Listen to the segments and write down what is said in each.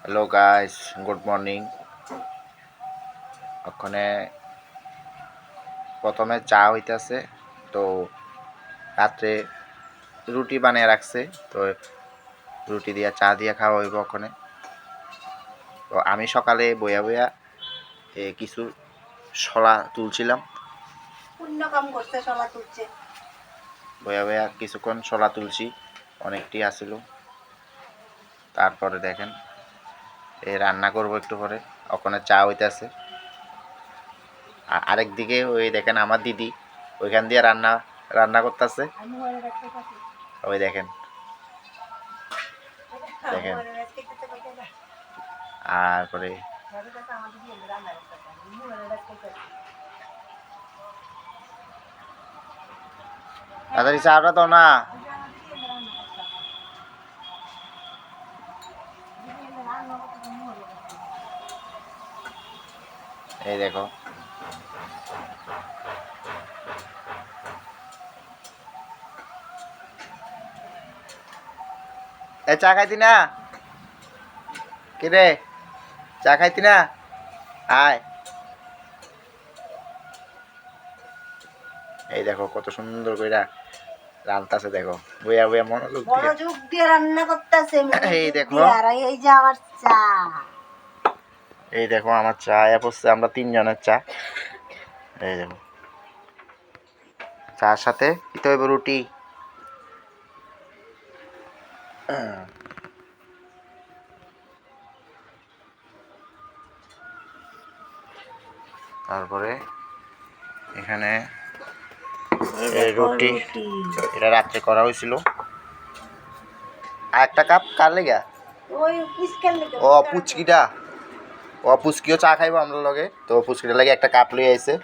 Hello guys, good morning. ওখানে প্রথমে চা হইতেছে, তো রাত্রে রুটি বানিয়ে রাখছে, তো রুটি দিয়া চা দিয়া খাওয়া হইব ওখানে। তো আমি সকালে বইয়া বইয়া কিছু শলা তুলছিলাম, পুণ্য কাম করতে শলা তুলছে। বইয়া বইয়া কিছুক্ষণ শলা তুলছি, অনেকটি আসিল। তারপরে দেখেন রান্না করব একটু পরে, ওখানে চা হইতেছে। আরেক দিকে ওই দেখেন আমার দিদি ওইখান দিয়ে রান্না রান্না করতেছে। ওই দেখেন দেখেন আর পরে তাড়াতাড়ি চাটা দাও না। এই দেখো এ চা খাইতি না? কি রে, চা খাইতি না? আয়। এই দেখো কত সুন্দর করে রান্তাছে, দেখো বইয়া বইয়া মনোযোগ দিয়ে রান্না করতেছে। এই দেখো, এই যে আমার চা, এই দেখো আমার চা পড়ছে, আমরা তিনজনের চা। এই দেখো চার সাথে দিতে হইব রুটি। তারপরে এখানে রুটি, এটা রাত্রে করা হয়েছিল। আর একটা কাপ কার লেগা? ও পুচকিটা, ও পুচকিও চা খাইবো আমরা লগে, তো পুচকিটার লাগে একটা কাপ লই আইছে।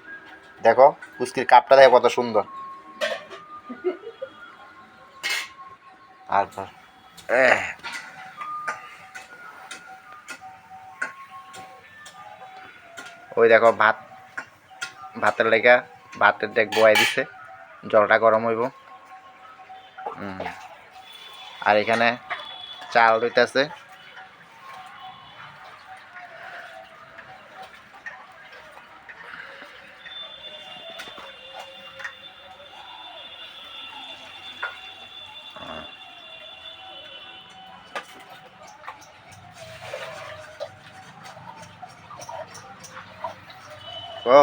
দেখো পুচকির কাপটা দেখো কত সুন্দর। তারপর ওই দেখো ভাতের লেগা ভাতের ডেক বয়াই দিছে, জলটা গরম হইব। আর এখানে চাল রইতেছে। ও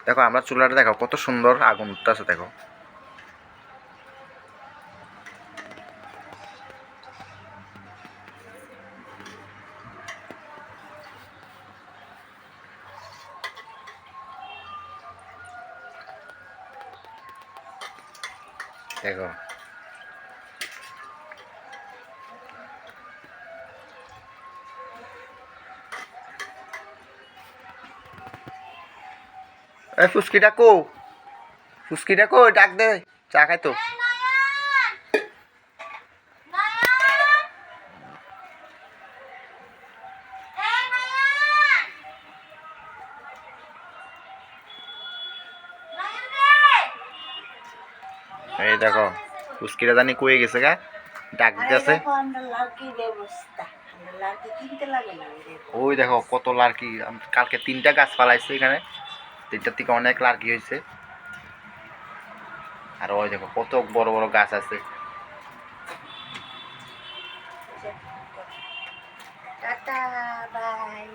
দেখো আমরা চুলাটা দেখো কত সুন্দর আগুন উঠতেছে, দেখো দেখো এই ফুচকিটা কো, ফুচকিটা কো, ডাক দে চা খাইতো। এই দেখো ফুচকিটা জানি কয়ে গেছে গা, ডাক দিতেছে। ওই দেখো কত লার্কি, কালকে 3টা গাছ পালাইছে এখানে, 3টার থেকে অনেক লার্কি হয়েছে। আর ওই দেখো কত বড় বড় গাছ আছে। Tata bye.